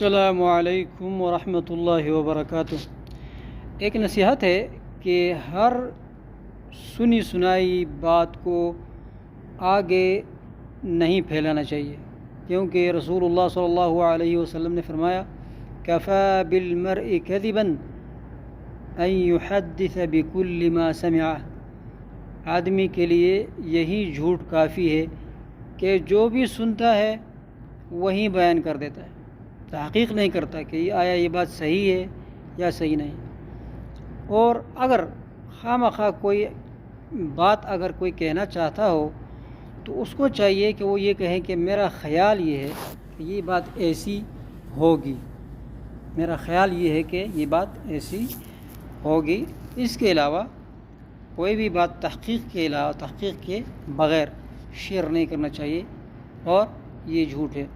السلام علیکم ورحمۃ اللہ وبرکاتہ۔ ایک نصیحت ہے کہ ہر سنی سنائی بات کو آگے نہیں پھیلانا چاہیے، کیونکہ رسول اللہ صلی اللہ علیہ وسلم نے فرمایا کفی بالمرء کذبا ان یحدث بکل ما سمع۔ آدمی کے لیے یہی جھوٹ کافی ہے کہ جو بھی سنتا ہے وہی بیان کر دیتا ہے، تحقیق نہیں کرتا کہ آیا یہ بات صحیح ہے یا صحیح نہیں۔ اور اگر خواہ کوئی بات اگر کوئی کہنا چاہتا ہو تو اس کو چاہیے کہ وہ یہ کہے کہ میرا خیال یہ ہے کہ یہ بات ایسی ہوگی، میرا خیال یہ ہے کہ یہ بات ایسی ہوگی۔ اس کے علاوہ کوئی بھی بات تحقیق کے بغیر شیئر نہیں کرنا چاہیے، اور یہ جھوٹ ہے۔